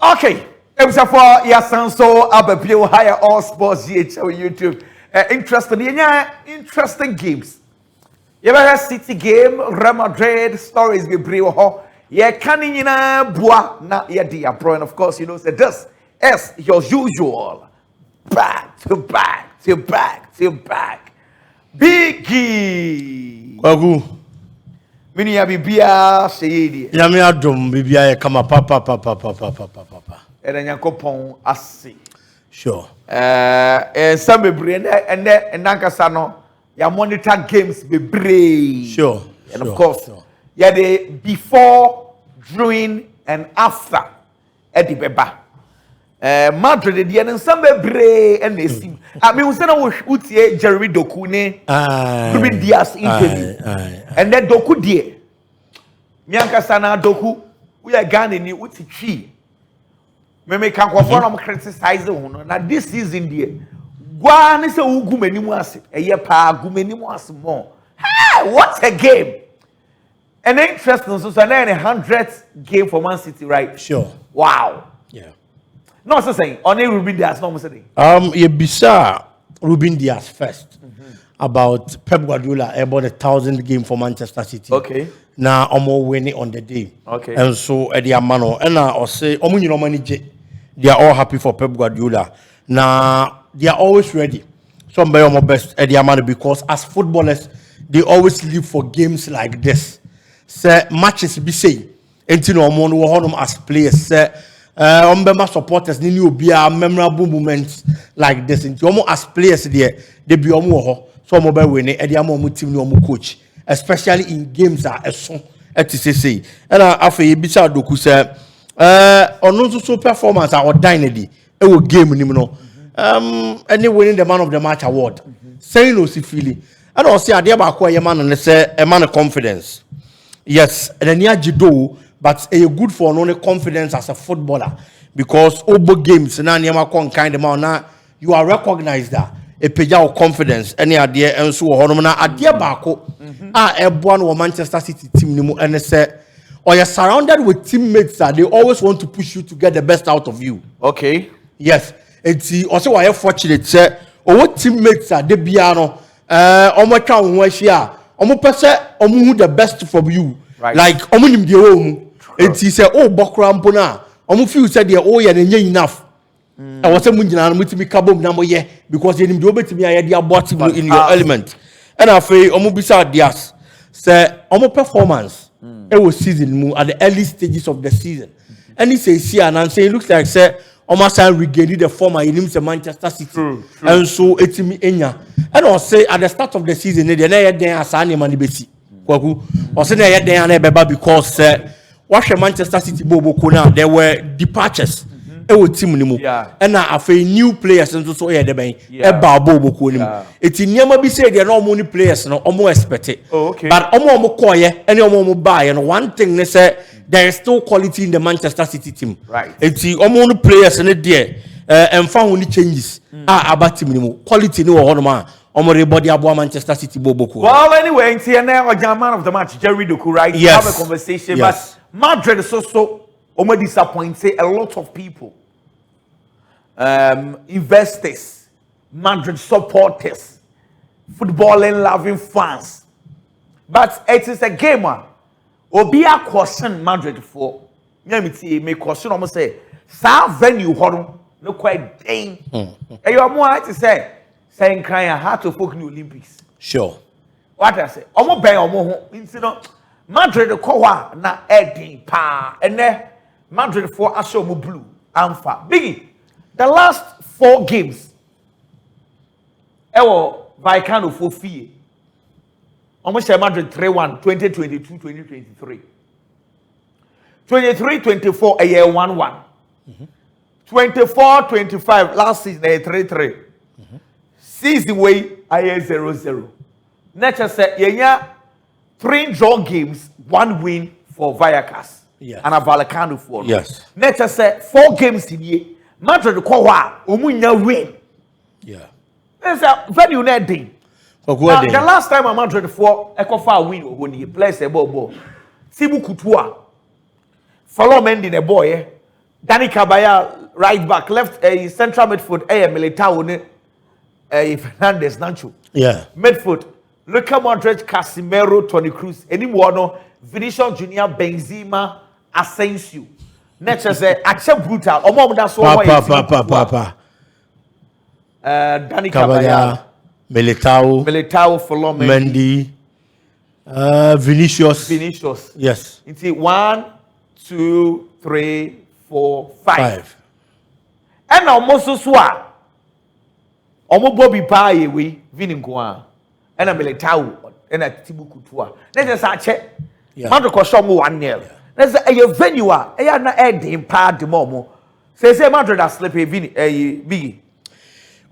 Okay. For Yasanso Abapio Higher All Sports GH on YouTube. Interesting games. You ever heard City game, Real Madrid stories be brio ho. Yeah, canina bois na yeah dia pro, and of course you know say this as your usual. Back to back to back to back. Biggie. Kwagu. Mini ya bibia sheyedi. Ya me adom bibia ye kama papa. Eda Nyankopon ase. Sure. Some bebre and nankasa no ya monitor games bebre. Sure. And of course, yeah, the before, during, and after Eddie Beba. Madrid, the and some bebre and they seem. I mean, we said we Jeremy Doku ne Ruben Diaz interview, and then Doku die. Nyankasa na Doku we are Ghana ni uti chi. Me can confirm criticize no na this season there gwa ne se ugu manimu ase eye pa gu manimu ase more. Hey, what a game. And interesting so na 100th game for Man City, right? Sure. Wow. Yeah. No so saying on Ruben Diaz no say you bisa Ruben Diaz first about Pep Guardiola about 1,000 game for Manchester City. Okay. Now omo winning on the day. Okay. And so at the amano and I say omo you know manage. They are all happy for Pep Guardiola. Now, they are always ready. Some by my best at the amount because as footballers, they always live for games like this. Say matches be say, and you know, I'm as players. Say, my supporters, they will be a memorable moments like this. And you as players there, they be more. So I'm by winning at the amount team no coach, especially in games that are so at say. And after you be sad, Doku say. So performance our dynasty it will game him no and they winning the man of the match award saying no see feeling and also say ba ko a man and say a man of confidence yes and then jido but a good for no confidence as a footballer because obo games na near kon kind of man na you are recognized that a page of confidence any idea and so hono na idea ba ko e boa no Manchester City team ni mu and say or you're surrounded with teammates that they always want to push you to get the best out of you. Okay. Yes. And see, also why you're fortunate, sir. Or what teammates are they piano? Omo town where she are. Omo person, omo the best from you. Right. Like omo nim the home. And he said, oh, Bokrampona. Omo feel said, oh, yeah, and enough. I was a munjina and with me carbon number, yeah, because you didn't do it to me. I had your bottom in your element. And I say, omo beside Diaz. Say, omo performance. It was season at the early stages of the season. And he says here and say it looks like say almost regaining the former in him Manchester City. True. And so it's me enya. And I say at the start of the season they na there as any man besi. Kwaku. I say na there na beba because what Manchester City bobo now there were departures. It was team nimu. And now after new players and so yeah the ben e ba bobo ko nimu. It's nyama bi say there no money players no omo expect it. Oh, okay. But omo koye any omo buy and one thing they say there is still quality in the Manchester City team. Right. It's omo players and there and found only changes. About team nimu. Quality no hono ma omo re body abo Manchester City bobo ko. Well anyway, it's here now man of the match Jerry Doku, right? Yes. Have a conversation Yes. but Madrid is also omo disappointed a lot of people. Investors, Madrid supporters, footballing loving fans. But it is a game one. Obi a question Madrid for. Me question almost say, sa venue hono no quite dang. And you are more to say, saying crying hard to folk in the Olympics. Sure. What I say? Omo ben omo ho. Madrid ko wa na edin pa. And then Madrid for asho mo blue. Amfa. Biggie. The last 4 games, Vallecano for fee. Almost Madrid 3-1, 2022-2023. 23-24, a year 1-1. 24-25, last season, a 3-3. Season way, a year 0-0. Nature said, yeah, 3 draw games, 1 win for Vallecas. Yes. And a Vallecano for. Yes. Nature said, 4 games in year. Madrid ko wa omunya win. Yeah. It's a venue na din. The last time Madrid for ekofa win ohoni place e ball. Sibu Kutua. Follow Mendy the boy Danny Cabaya, right back, left central midfield, Militao, Fernandez, Nacho. Yeah. Midfield, Luka Modric, Casemiro, Toni Kroos, anyone, Vinicius Junior, Benzema, Asensio. Nature say, accept brutal. Omo that's what Papa. Danny Cabaya, Militao, follow Mendy, Vinicius. Yes. It's 1, 2, 3, 4, 5. And almost so Bobby Pie we Vininqua. And a Militao and a Tibukutua. Let's just check. Mandro Koshomo 1-0. Let's say a venue. I na add in part the momo. Say Madrid are sleepy biggie.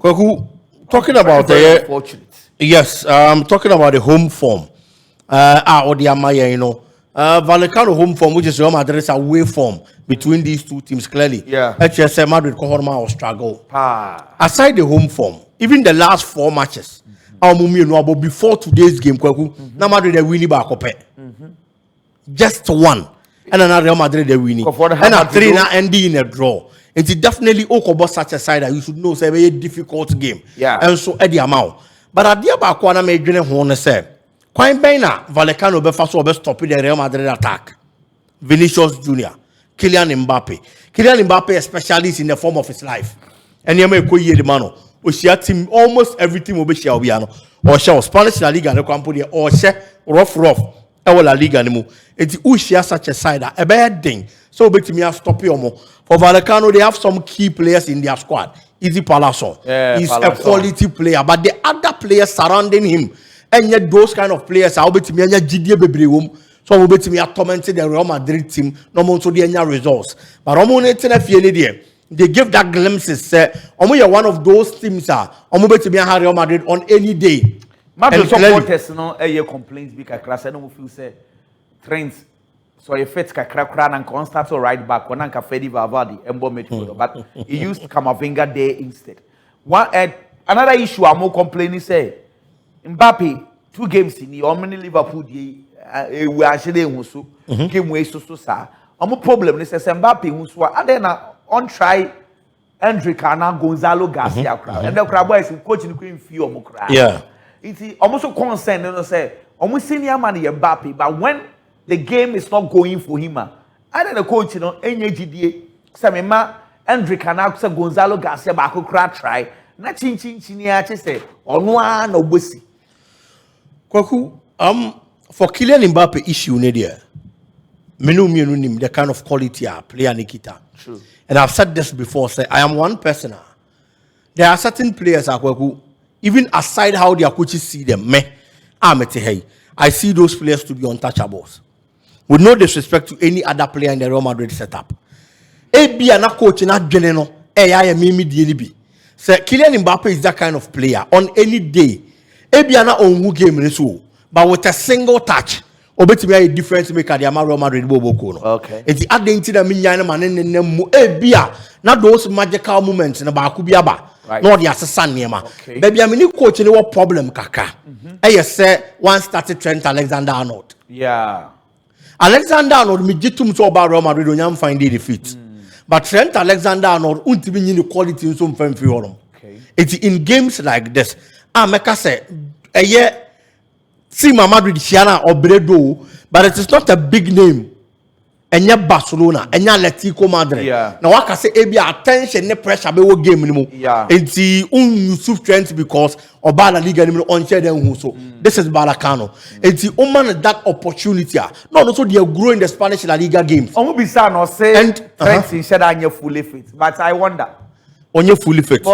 Kwaku, talking about the yes, talking about the home form. Odiamaya, you know. Vallecano home form, which is Real Madrid's away form between these two teams clearly. Yeah. HSM Madrid Kohorma or struggle. Aside the home form, even the last 4 matches, before today's game, na Madrid are winning back up. Just one. And another Real Madrid are winning. And a 3 now ending in a draw. It's definitely Okobo such a side that you should know it's a very difficult game. Yeah. And so Eddie Amau. But at the about Kwana made Gene say, Quite Baina, Vallecano be first over stopping the Real Madrid attack. Vinicius Jr., Kylian Mbappe. Kylian Mbappe is a specialist in the form of his life. And you may call the mano. We share team almost every team will be share or share Spanish La Liga or share rough. La Liga anymore. It's Ushia such a side, a bad thing. So, bet me, stop your more. For Vallecano, they have some key players in their squad. Easy Palazzo. He's a quality player, but the other players surrounding him, and yet those kind of players, I'll bet me a GDA baby. So, I'll bet me a tormented the Real Madrid team, no more to the results. But I'm on it in a feeling. They give that glimpses. Say, you're one of those teams. I'm bet me a Real Madrid on any day. Madrid supporters no complaints because class no feel say trends so you fit kakra and constant right back when anka Fedi Valverde embo midfielder but he used Camavinga there instead. One another issue I'm more complaining say Mbappe 2 games in the many Liverpool we actually so game way so sa omo problem is say Mbappe who so and na on try Enrique Gonzalo Garcia crowd and the crowd boys coach in queen few omo crowd. Yeah. It's almost so concerned, you know, say, almost senior man Mbappe, but when the game is not going for him, I don't know, coach, you know, any GDA, Samima, Enrique Canaxa, Gonzalo Garcia, Baco Crat try, not chin, say, or one or Bussy. Kwaku, for Kylian Mbappe issue, Nadia, Menu, the kind of quality player Nikita. True. And I've said this before, say, I am one person. There are certain players who even aside how their coaches see them, I see those players to be untouchables. With no disrespect to any other player in the Real Madrid setup. Be an coach in that general. I am DNB. So Kylian Mbappe is that kind of player on any day. Be an own game so, but with a single touch. Obeti a difference maker the Real Madrid bobo. Okay. It's the identity that mean be not those magical moments in the Bakubiaba. Right. No, the assassin Nema. Okay. Baby, I mean, coach, any what problem, Kaka? I say one started Trent Alexander-Arnold. Yeah. Alexander-Arnold, me get to about Real Madrid, don't you find the defeat. But Trent Alexander-Arnold, won't be in the quality in some firm for Okay. It's in games like this. Meka say, a year, see my Madrid, Shiana or Bredo, but it is not a big name. Enya Barcelona, enya Atletico Madrid. Yeah. Now I can say ebi attention ne pressure be wo game anymore. Yeah. Enti Yusuf Trent because oba La Liga anymore on share them so. This is Vallecano. Enti man that opportunity. No so they are growing the Spanish La Liga games. Omo bisa no say Trent in share anya fully fit, but I wonder. Onye fully fit.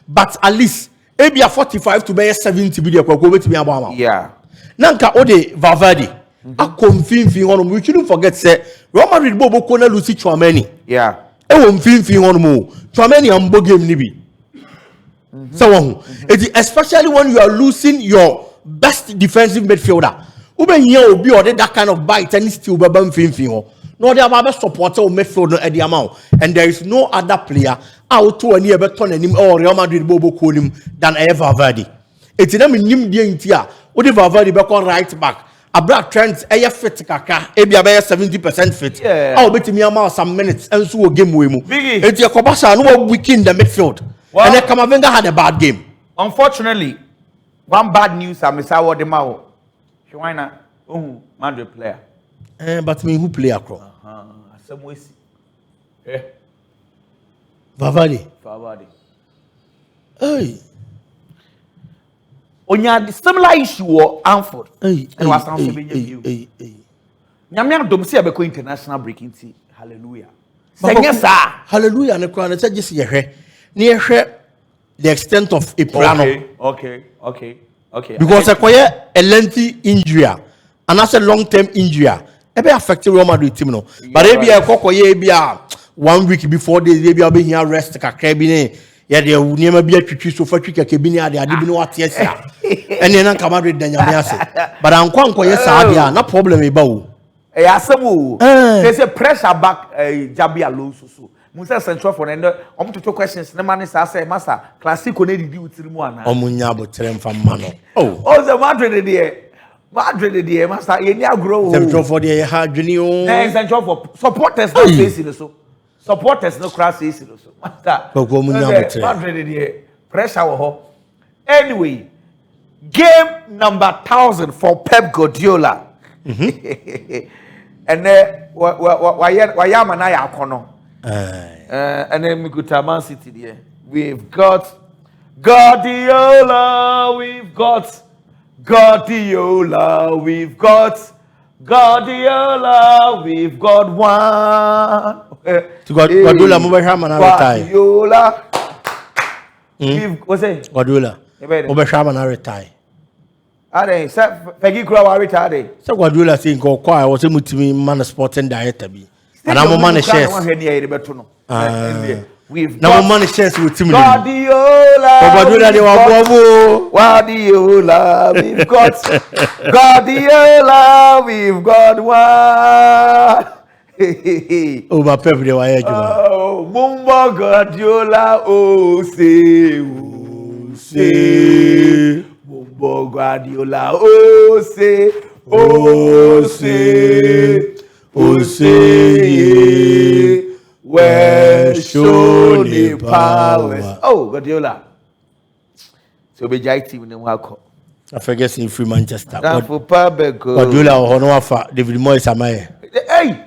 But at least ebi 45 to be 70 be there kwa go betimi aba. Yeah. Nanka ode Valverde. I confirm on we shouldn't forget say Real Madrid bobo kona Lucy Chouameni. Yeah. E won fin on mo. Chouameni ambo game ni bi. So especially when you are losing your best defensive midfielder. Ube nye obi or that kind of bite and still be bam fin. No, they are best supporter of midfield no Eddie Amau. And there is no other player out to any better him or Real Madrid bobo him than Valverde. It's them in nim dia intia. Ode Valverde back on right back. Abra Trent fit kaka ebia be 70% fit. How betimi am some minutes and so game we mu. Enti Ekobasa no weak in the midfield. And then Kamavinga had a bad game. Unfortunately, one bad news I miss out the mao. Shwina Madrid player. But me who play across? Some way. Vavadi. Hey. Onya similar issue or Anford. And was something you. Nyamia dom se abeko international breaking tea. Hallelujah. Say yes sir. Hallelujah ne kwa na say just ye the extent of Iprano. Okay. Because a lengthy injury and that's a long-term injury. It be affect Real Madrid team no. But maybe a kokoye be 1 week before they be here rest kakra bi ne. Yeah, they will never be a tricky so for tricky cabin. They didn't know what yes, and then come out with Danyamia. But I'm quite yes, no problem about. There's a pressure back Jabia Lusu. Musa Central for end to 2 questions. No man is say, Master, classic on the deal to Muana. Omunyabo terem from Mano. Oh, the Madrid dear, Master, you now grow. Central for the hard junior. Central for supporters, no face so. Supporters no class is so. Master, Madrid dear, pressure. Anyway, game number 1000 for Pep Guardiola. And then, why am I kono? And then we go to Mancity there. We've got Guardiola, we've got Guardiola, we've got Guardiola, we've got one. Guardiola, Guardiola. What's it? Guardiola. Obeshamana retire. Are they? Peggy Crow retired. So Guardiola saying go quiet was a multi man sporting director be. And I'm a man shares. We've got money shares with Timothy. Guardiola, we've got Guardiola, we've got one. Oh, my Pep, they were oh, Mumba Guardiola, oh, say, Mumba Guardiola, oh, say, where show the powers. Oh, Guardiola. So be jai team in Wako. I forget in free Manchester. Guardiola or Honofa, David Moyes Amaye. Hey!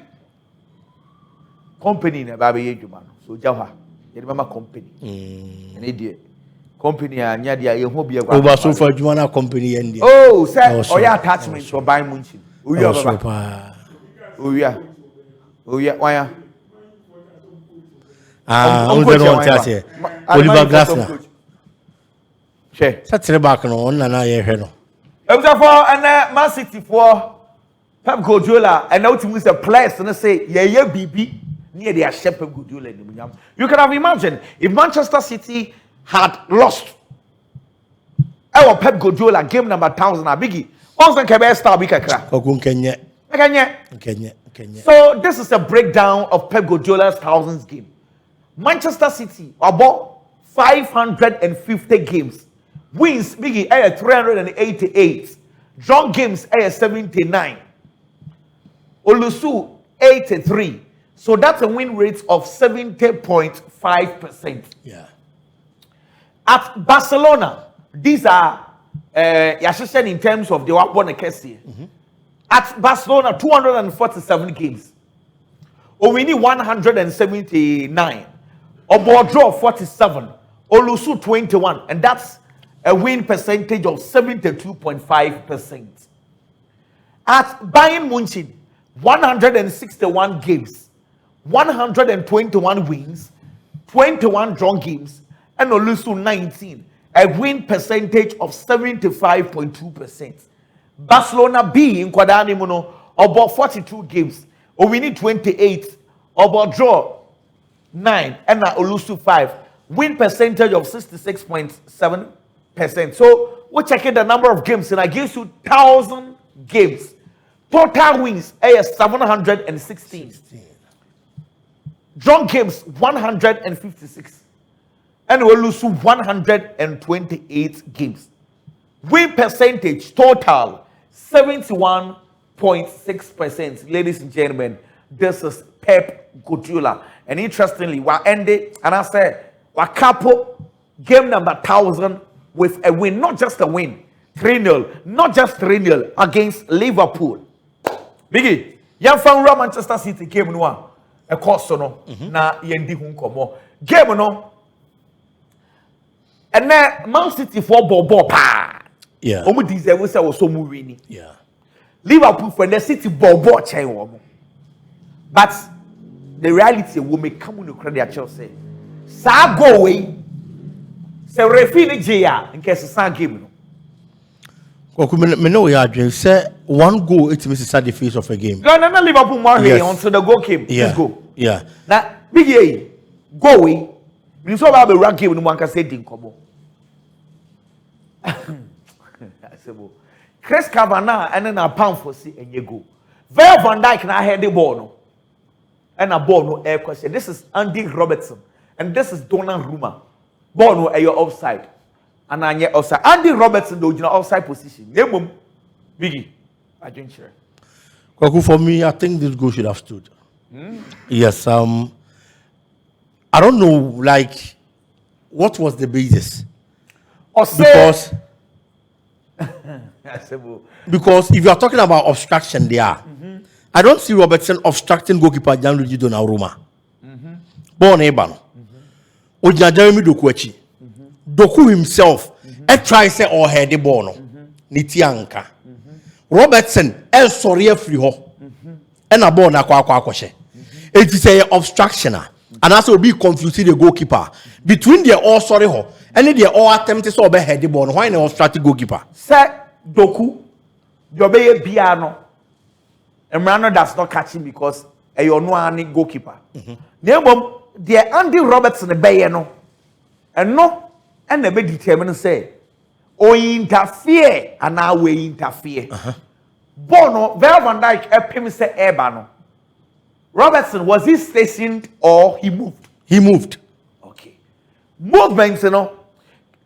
Company in a baby man. So Jawa. You remember company. An idiot. Company and Yadia, you hope you're over so for Juana company and oh, sir, or your attachments for buying Munchin. Oh, yeah. Why? Oliver Glasner. That's the back on and I heard. And Mancity for Pep Guardiola, and now to miss a place and say, yeah, BB near their shepherd Guardiola. You can have imagined if Manchester City had lost our Pep Guardiola game number 1000 a biggie. Also, can star big Kenya. So this is a breakdown of Pep Guardiola's 1000s game. Manchester City about 550 games. Wins biggie 388. Drawn games 79. Olusu 83. So that's a win rate of 70.5%. Yeah. At Barcelona, these are in terms of the one Kessie. At Barcelona, 247 games. Owini 179. Obodro 47. Olusu 21. And that's a win percentage of 72.5%. At Bayern Munich, 161 games. 121 wins. 21 drawn games. And Olusu 19. A win percentage of 75.2%. Barcelona B in Kwadani Muno about 42 games. We need 28. About draw 9 and now Olusu 5. Win percentage of 66.7%. So we're checking the number of games and I give you 1000 games. Total wins 716. Drawn games 156. And Olusu 128 games. Win percentage total 71.6%. Ladies and gentlemen, this is Pep Guardiola. And interestingly, we ended, and I said, we couple game number 1,000 with a win, not just a win, 3-0, not just 3-0 against Liverpool. Biggie, young fan Manchester City game no a course no na yendi hu nkomo game no and then Mancity for ball pa yeah omu deserve say was so mu win yeah Liverpool for the City ball chain wo but the reality will make come no credit Chelsea sa go we say referee ni jia in case san game no me know you are say one goal it means the face of a game. No, Liverpool more here until the goal came. Yeah. Let's go. Yeah. Now, big A, go away. You saw about the rank game, no one can say Dinkobo. Chris Kavanagh and then a pound for see and you go. Virgil van Dijk and I had the ball no. And a ball no air question. This is Andy Robertson and this is Donnarumma. Ball no air offside. And I get offside. Andy Robertson do you know offside position. Name Biggie. I drink share. For me, I think this goal should have stood. Yes. I don't know, like, what was the basis? Because if you are talking about obstruction there, I don't see Robertson obstructing goalkeeper Gianluigi Donnarumma. Born Ebano. Oja Jeremy Dokuechi. Doku himself, try say or head the ball. Nitianka. Robertson, sorry free ho. And a ball na kwa kwashe. It is a obstruction. And also be confusing the goalkeeper. Between the all sorry ho, and the all attempt to obey head the ball. Why not obstruct the goalkeeper? Say Doku, Jobeye Biano. Emrano does not catch him because a no goalkeeper. Nemo, the Andy Robertson the Bayano. And no. And they be determined say, "O interfere, and now we interfere." Bono, Virgil van Dijk, him say Ebano. Robertson, was he stationed or he moved? He moved. Okay. Movements, you know,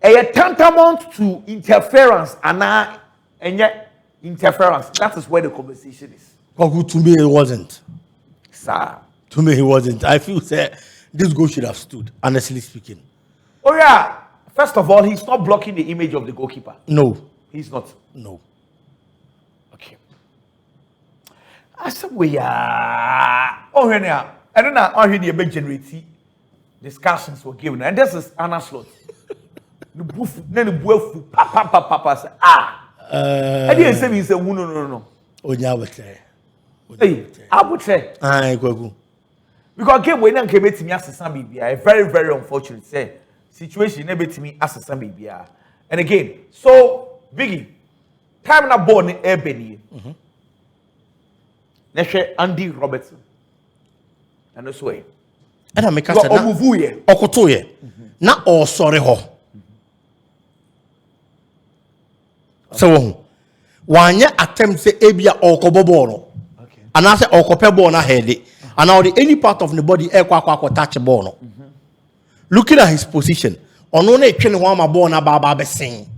a tantamount to interference, and now, and yet interference. That is where the conversation is. To me, it wasn't. Sir. To me, it wasn't. I feel that this goal should have stood, honestly speaking. Oh yeah. First of all, he's not blocking the image of the goalkeeper. No. He's not. No. Okay. I said, we are. Oh, here I don't know how he big generate discussions were given. And this is Anna Slot. The boof, then the boof, papa, say, I didn't say he said, no. Oh, yeah, Hey, I would say. Go. Because game when I came to me as a son, a very, very unfortunate say. Situation never to me as a son, and again, so Biggie, time na born in Ebony. Neshe Andy Robertson, and this way. And I make a say, Okotoye, na all sorry ho. So, one year attempt say Abia or Kobobono, and I say Okopebona head, and now the any part of the body touch a bono. Looking at his position, on only train one my born about sing.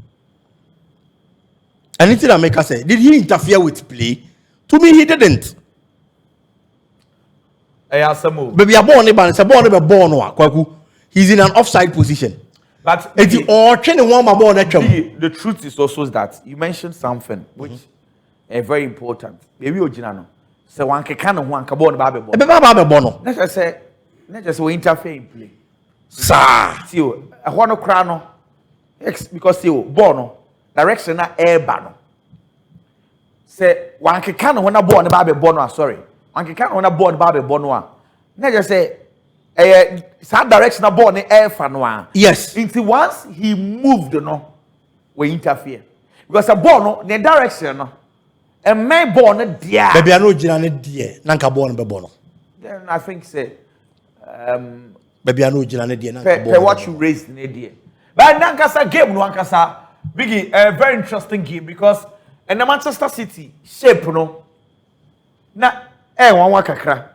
Anything that make us say, did he interfere with play? To me, he didn't. Baby, a born born. He's in an offside position. But it's all training one my born. The truth is also that you mentioned something which is very important. Maybe Ojinano. So one can one born Babe. Let's just say we interfere in play. Sir, see you. I want to crown because you born direction na air bano. Say one can when I born the baby born. Sorry, one can when I born baby born. Let's just say some direction na born air fanwa. Yes. Until once he moved, no, we interfere because a born the direction no. A man born dear. Baby, I know Jinane dear. Nanka born be born. Then I think say. Baby, I know Jinane dear. What you raised in idea. But Nankasa game, no Ankasa. Biggie, a very interesting game because in the Manchester City shape, no. Na, one kakra.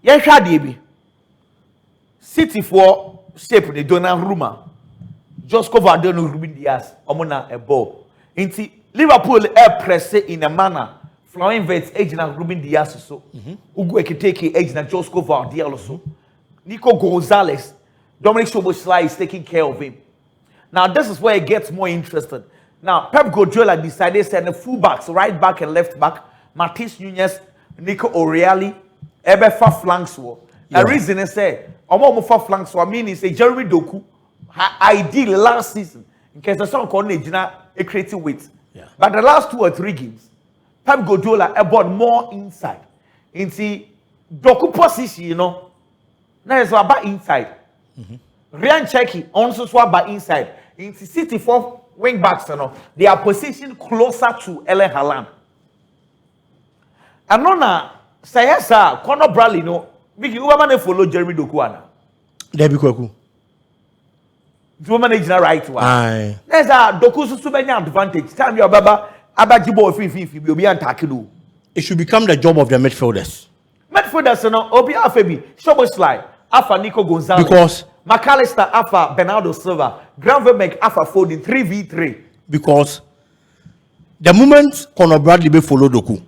Yes, Shadi. City for shape, the Donnarumma. Just cover Ruben Diaz, Omona a ball. Inti Liverpool air press in a manner. Flowing vets agent Ruben Diaz so. Ugo Ekiteke agent Josco Vardiel so. Nico Gonzalez, Dominic Szoboszlai is taking care of him. Now this is where it gets more interesting. Now Pep Guardiola decided to send the fullbacks, right back and left back, Matheus Nunes, Nico O'Reilly, Ebefa flanks. The reason is say, Omo for flanks. I mean, is a Jeremy Doku, ideal last season in case the song called a creative weight. Yeah. But the last 2 or 3 games, Pep Guardiola brought more inside. Into Doku position, you know. Now it's about inside. Ryan Cherki also swap by inside. Into City 4 wing backs, you know, they are positioned closer to Erling Haaland. And no, say yes, sir. Conor Bradley, no. Big woman follow Jeremy Dokuana. There be kwaku. The woman is not right one. Aye. There's a Dokusu so many advantage. Time your baba abajibo fifi be obi antakido. It should become the job of the midfielders. Midfielders no obi afebi. Szoboszlai, afa Nico Gonzalez. Because McAllister afa Bernardo Silva. Gravenberch afa Foden 3v3. Because the moment Conor Bradley be follow Doku,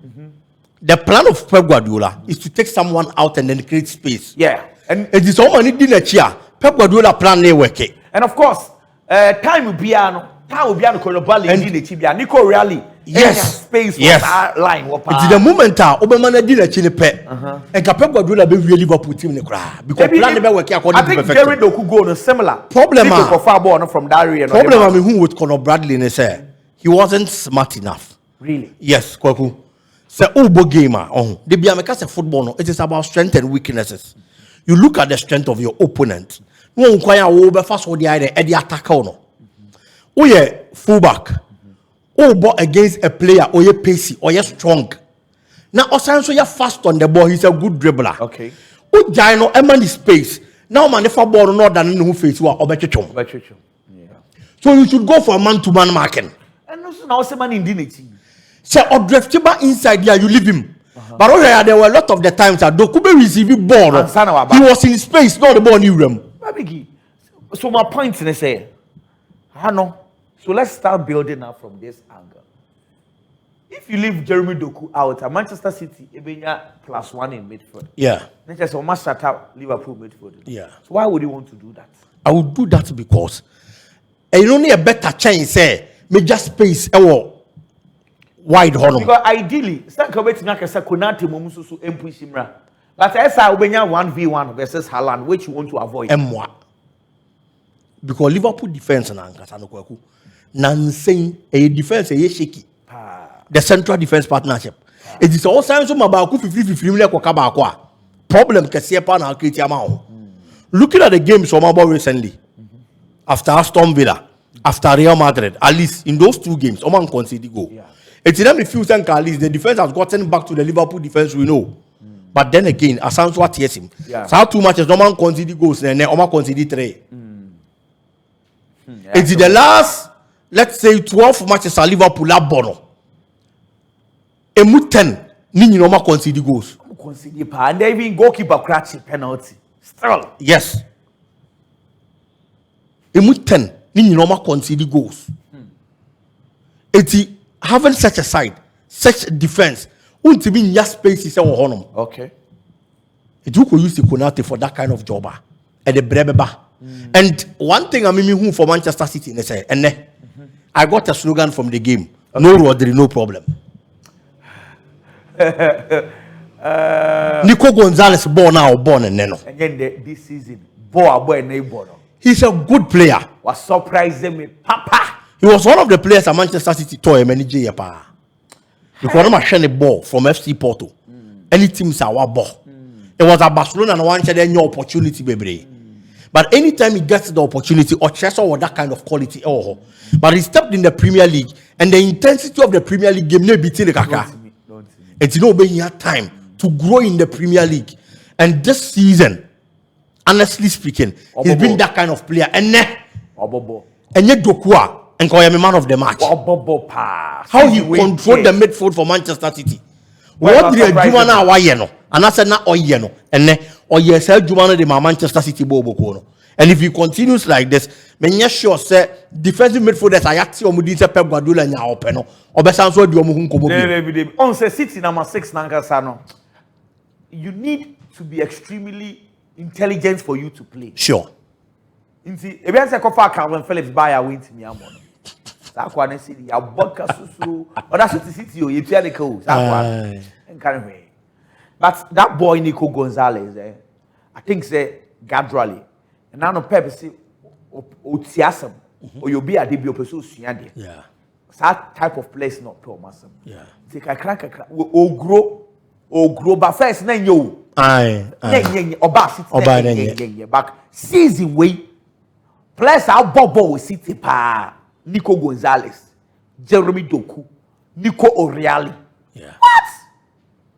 the plan of Pep Guardiola is to take someone out and then create space. Yeah. And it is all money in a chair. Pep Guardiola plan they work. And of course, time will be Conor Bradley in the Chibia. Nico O'Reilly. Yes. Space for yes. that line. It's the moment Obama did a chine pet. And Pep Guardiola be really Liverpool team in the crowd. Because plan they work according to perfection. I think Jerry Doku go on a similar problem. From that area. Problem I mean who with Conor Bradley in say he wasn't smart enough. Really? Yes, Kwaku. Say Ubo gamer. The Biameka say football no. It is about strengths and weaknesses. You look at the strength of your opponent. No inquire over fast or the attacker no. Oh yeah, fullback. Oh, but against a player, or you pacey, or you strong. Now, also you're fast on the ball. He's a good dribbler. Okay. Oh, Gino, Emma space. Now, man, if I ball not than who face you or better. Yeah. So you should go for a man-to-man marking. And also now, someone in dignity. Say, or draft inside here, you leave him. But oh yeah, there were a lot of the times that Dokube receiving ball. He was in space, not the ball in room. So my point is say, I know. So let's start building up from this angle. If you leave Jeremy Doku out at Manchester City, Ebenya +1 in midfield. Yeah. Then just almost shut out Liverpool midfield. Yeah. So why would you want to do that? I would do that because you only a better chance say major space wide honor. Because ideally, some committee make a Konate Momusu so empush him. But as I Ubenya 1v1 versus Haaland, which you want to avoid. M1. Because Liverpool defense na nkasa no kwaku. Nansane a defense a shaky. The central defense partnership. It is all signs of Mabaku 50-50 like Wakabakwa. Problem kese pa na create amount. Looking at the games from about recently, after Aston Villa, after Real Madrid, at least in those 2 games, Oman conceded goal. Yeah. It's in them few at least the defense has gotten back to the Liverpool defense we know. But then again, Asanso what yes him. So how 2 matches, Oman conceded goals and then Oman conceded 3. Yeah, it's the last, let's say 12 matches at Liverpool at Bono. Emu 10, Nini Oman conceded goals. And they even goalkeeper cratchy penalty. Still. Yes. Emu 10, Nini Oman conceded goals. It's having such a side, such a defense, won't be in your space is our honor. Okay. It you could use the Konate for that kind of job. And the Brebeba. And one thing I mean who for Manchester City they say, and I got a slogan from the game. Okay. No Rodri, no problem. Nico Gonzalez born now, born and Neno. And then this season, boy. He's a good player. Was surprising me, Papa. He was one of the players at Manchester City toy manager yapa. Because I'm a ball from FC Porto. Any teams are ball. It was a Barcelona and one share new opportunity, baby. But anytime he gets the opportunity, or Chelsea or that kind of quality, but he stepped in the Premier League, and the intensity of the Premier League game never beating the Kaka. And you know, when he had time to grow in the Premier League, and this season, honestly speaking, he's been that kind of player. And yet Dokua and call him a man of the match. How he controlled the midfield for Manchester City. What did you do now? And I said, not Oyeno, and then or yes, Jumano de Manchester City Bobo. And if he continues like this, me sure say defensive midfielders I actually omudi say Pep Guardiola nya open no. Obesan so di omo hu nkomo. On say City number 6 nankasa no. You need to be extremely intelligent for you to play. Sure. Inti ebi anse kofa Calvin Phillips buy a win me amon. Sa kwa na City ya boka susu. Oda City o yetua de ko. Sa kwa. Enkan hwe. But that boy Nico Gonzalez I think say gradually and now no Pep say otiasem or you be a debut person sua de. Yeah. That type of place not pure masem. Yeah. Take a crack o grow but first na yo. Aye. Oba City back season way players are bobo with City pa Nico Gonzalez, Jeremy Doku, Nico O'Reilly. Yeah. What?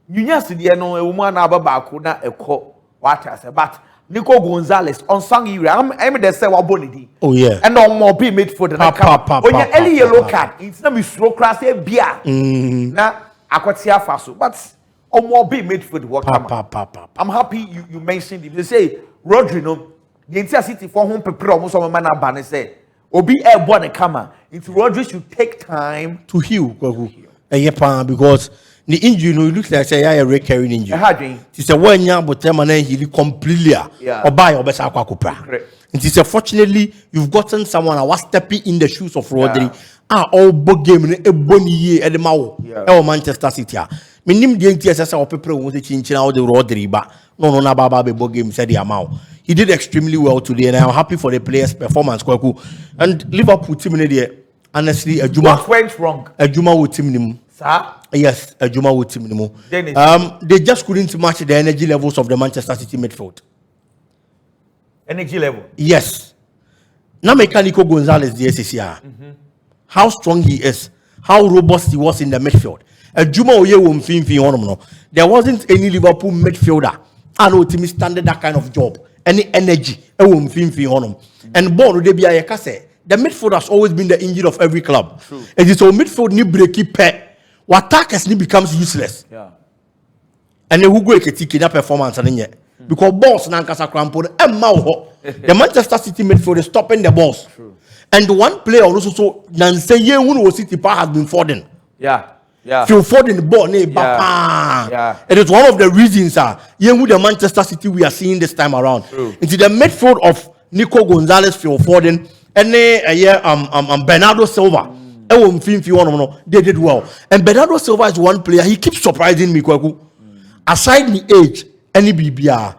You know see the no a woman ababa na eko what I say but Nico Gonzalez on song area I'm dey say wa bonidi. Oh yeah. And on more be made for the when you early yellow card it's not be slow class bia. Na akwatia faso but on more be made for the work. I'm happy you mentioned it. They say Rodri no the entire City for home prepare almost some man ban say obi airborne kama into Rodri should take time to heal because the injury no looks like say a recurring injury. It's a 1 year but time and he completely or buy or besa akwa. It is fortunately you've gotten someone who was stepping in the shoes of Rodri. All big game a bony year at the Mao or Manchester City. Minim the NTSS or people want to change out the Rodri, but no baba be big game said the amount. He did extremely well today, and I'm happy for the players' performance. And Liverpool team in there, honestly, a Juma. What went wrong? A Juma with team. Sir? Yes, a Juma with team. They just couldn't match the energy levels of the Manchester City midfield. Energy level? Yes. Now, Mechanico Gonzalez, the SCCR. How strong he is, how robust he was in the midfield. A Juma Oye won there wasn't any Liverpool midfielder. I know team standard that kind of job. Any energy, and ball they be a kase. The midfield has always been the engine of every club. True. It is so midfield ni breaky pet. What attackers ni becomes useless. Yeah. And who go take that performance and yet because balls nankasa crampon and mao. The Manchester City midfield is stopping the balls. True. And one player also so Nancy Yeun was City has been Foden. Yeah. Yeah. Phil Foden the ball yeah. It is one of the reasons the Manchester City we are seeing this time around. True. Into the midfield of Nico Gonzalez, Phil Foden, and Bernardo Silva. They did well. And Bernardo Silva is one player, he keeps surprising me. Aside the age, any BBR,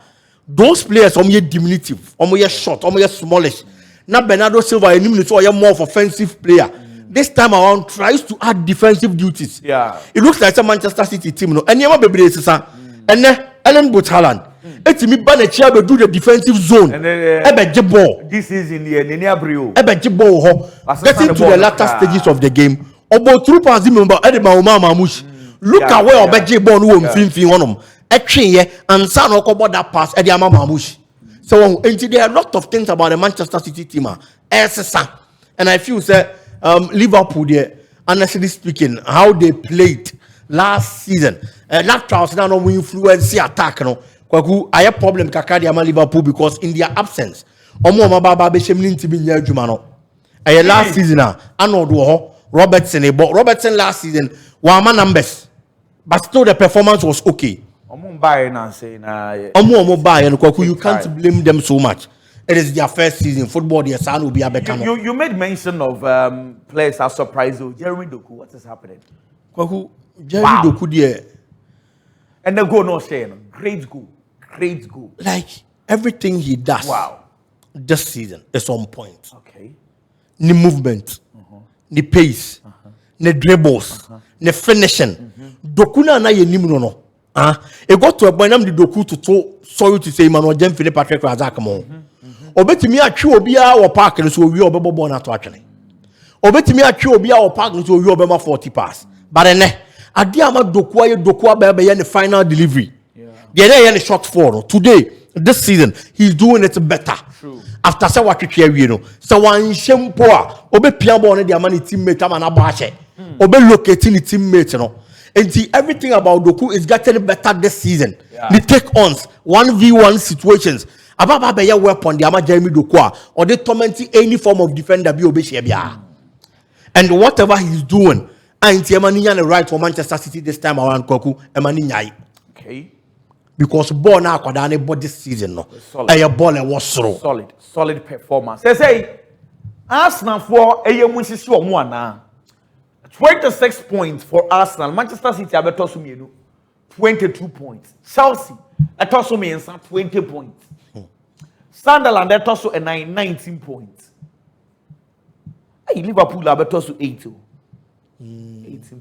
those players are more diminutive, are more short, are more smallish. Now Bernardo Silva is more of offensive player. This time around tries to add defensive duties. Yeah. It looks like a Manchester City team. And you have a and then Ellen Buthaland. It's me ban a chair to do the defensive zone. This is in the Niabrio. Getting to the latter stages of the game. About through pass him look at where Obejebo won fin on him. Actually, and San Okobo that pass Eddie Amamush. So there are a lot of things about the Manchester City team. And I feel that Liverpool there, honestly speaking, how they played last season. That trials now no influence the attack. I have problem kakadi Liverpool because in their absence, last season I know Robertson, but Robertson last season were numbers, but still the performance was okay. You can't blame them so much. It is their first season. Football, their son will be a Vallecano. You made mention of players that surprised you. Jeremy Doku, what is happening? Jeremy Doku, there. And the goal, no saying. Great goal. Great goal. Like, everything he does this season is on point. Okay. The movement, the pace, the dribbles, the finishing. Doku na ye nimu no. It got to a point the Doku to sorry to say, man, or Jem Philip Patrick Razakamo. Obetimi atwe obi a wo park no so owi obebo na to atwene obetimi atwe obi a wo park no so owi obema 40 pass but ene ade ama doku aba be the final delivery the short fall today this season he's doing it better. True. After say what twetwe awie no so wan hyempo a obepia ball no de ama ne teammate ama na ba ache locate ne teammate no. And see, everything about Doku is getting better this season. The take-ons, 1v1 situations. Ababa be ya weapon the ama Jeremy Dokwa or they tormenting any form of defender be obeshia. And whatever he's doing, ain't Emanian the right for Manchester City this time around Koku Emaninyai. Okay. Because ball now kwadane bought this season no. A ball and was so solid performance. Say Arsenal for a year when she 26 points for Arsenal. Manchester City have better 22 points. Chelsea at also means 20 points. Sunderland at also a 19 points. Hey, Liverpool have better 18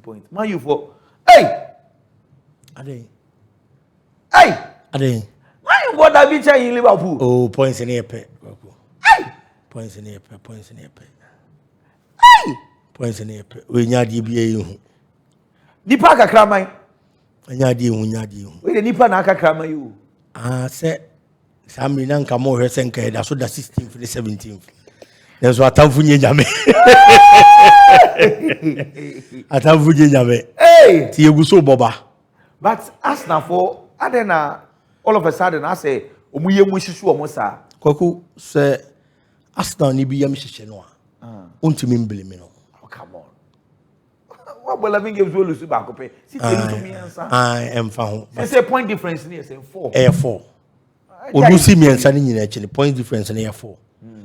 points. Man, you for hey. Hey! Why you got that bitch in Liverpool? Oh, points in here, pay. Hey! Points in here, pay. Points in here, pay. Hey! Points in here, pay. We need DBA. Nipa kakramai. Nyadi. We the nipa na kakramai you. Say, Sammy Nanka more Resenka, that's what the 16th for the 17th. That's what I'm for Yame. I'm for Yame. Hey! Tiaguso Boba. But Arsenal for Adena, all of a sudden, I say, Umuye Mushu Mosa. Koku say, Arsenal ni biya mishishenoa. Untimi mbilimino. Oh, come on. What will I mean? Gives you Lucy Bacope? Sit to me answer. I am found. I say point difference near say 4. Air 4. Lucy me and Sunny actually point difference in air 4.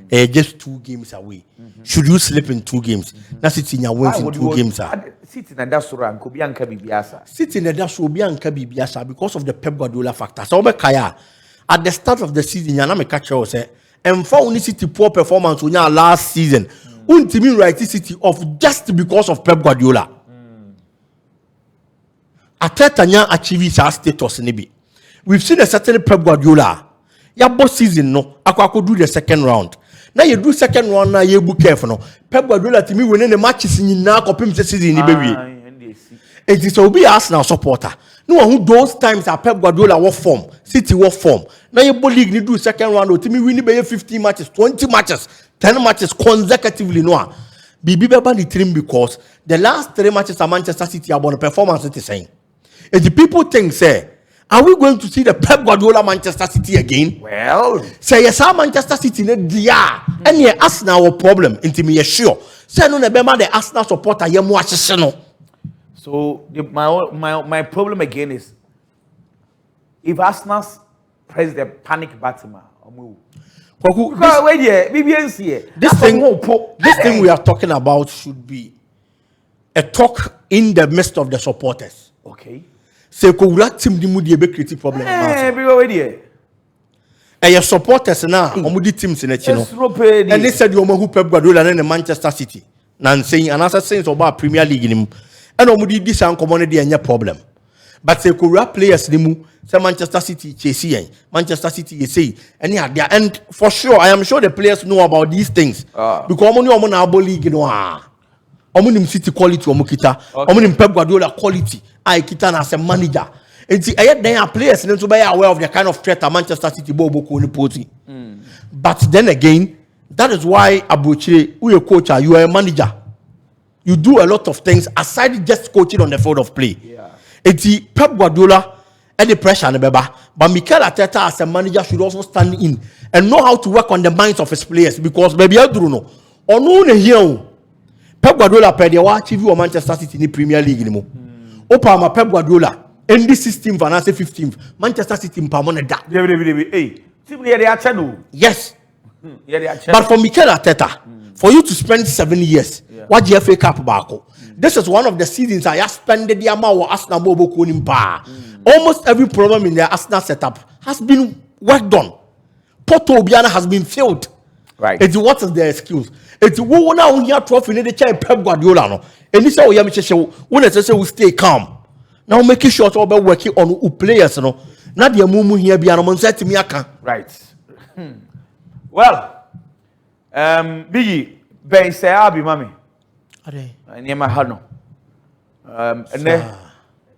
Just 2 games away. Should you slip in 2 games? Now sitting your wins in 2 games. Sitting and that's right. Could be Anka Bibiasa. Sitting and that's will be Anka Bibiasa because of the Pep Guardiola factor. So Kaya at the start of the season, Yaname catcher say, and found City poor performance on your last season. Untimi right City off just because of Pep Guardiola. Atetanya achieves our status nibi. We've seen a certain Pep Guardiola. Ya boss season no, akwa do the second round. Now you do second round now you book careful no. Pep Guardiola to me winning the matches in na kopim season ni baby. It is obi Arsenal supporter. No one who those times are Pep Guardiola what form, City what form. Now you both league ni do second round to me winning by 15 matches, 20 matches, 10 matches consecutively no. Bibi beba the team because the last 3 matches at Manchester City about the performance it is saying. And the people think say, are we going to see the Pep Guardiola Manchester City again? Well, say yes, Manchester City ne dia. And yeah, Arsenal problem. Into me sure. Say no, the Arsenal supporter ye mo no. So my problem again is if Arsenal press the panic button, this thing we are talking about should be a talk in the midst of the supporters. Okay. Say ko wura team di mu di be create problem. Your supporters now, omudi teams in the and they said you who Pep Guardiola and Manchester City. Nan saying and answer saying about Premier League in him. And omudi this and community and problem. But say ko wura players ni mu say Manchester City chase Manchester City you say and for sure I am sure the players know about these things. Because omo na abo league no omo City quality omo kita omo Pep Guardiola quality I kita na as a manager. And see, then players need to be aware of the kind of threat that Manchester City bobo koni poti. But then again, that is why Abuchire, who a coach, you are a manager. You do a lot of things aside just coaching on the field of play. Yeah. And see, Pep Guardiola and the pressure on the beba, but Mikel Arteta as a manager should also stand in and know how to work on the minds of his players because baby I don't know. Or no here, Pep Guardiola played the achieve you Manchester City in the Premier League anymore. Opa Pep Guardiola. In this system, for 15th, Manchester City in Pamoneda. Yes. But for Mikel Arteta, for you to spend 7 years, what the FA Cup Bako? This is one of the seasons I have spent the amount of Arsenal Bobo Kunimpa. Almost every problem in the Arsenal setup has been worked on. Porto Obiana has been filled. Right. It's what is the excuse? It's who now here trophy in the chair Pep Guardiola. No. And this is how we stay calm. Now making sure to be working on players, no. Not the mumu here be an set me aka. Right. Well, Biggie, Ben say I'll be mommy. Near my hano. And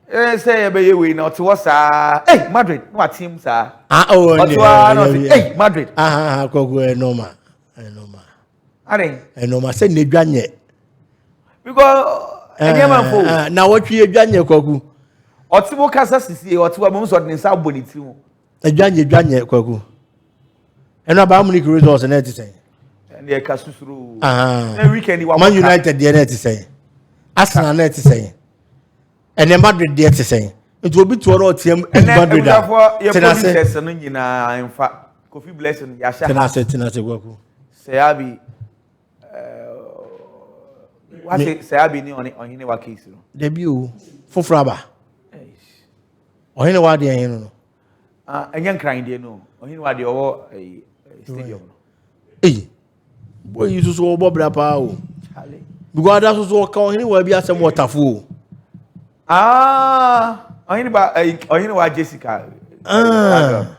then say be we not to us hey Madrid, what team sir? Hey Madrid. Go Noma. Noma say ne dwanye. Because now what you dwanye kwaku? Otibo kasa sisi otibo mo so de nsa boni ti mo. Dwanye kwaku. And about Munich results and everything. And the Kasusuru. Ah. Weekend, Man United, the net is saying. Arsenal net is saying. And then Madrid, the net is saying. It will be to all team and Madrid. Tenase, in fact, Kofi Blessing, Yasha. Tenase, Seabi. What is Seabi on any case? Debut for Fraba. Or anywhere they know. And young crying, they know. Or anywhere they all a stadium. Eh, boy, you just go Bob Rapao. Because that's also anywhere be some waterfall. Ah, or anywhere Jessica. Yeah.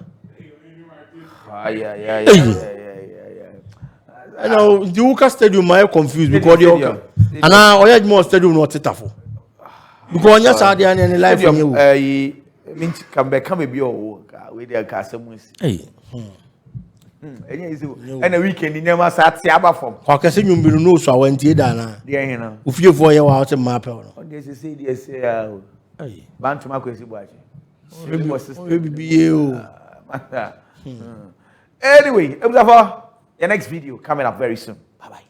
I know the Uka Stadium might confused because the Uka. And now I had more stadium not tetafo. Because yes, I did any life from you. Mean come back, come be your with their customers. Hey. And a weekend in never sat Siaba from. How can you be no so I went here, Dana? Dear, if you for your out of map. They say, yes, Bantu Marquis watching. Maybe you. Anyway, your next video coming up very soon. Bye bye.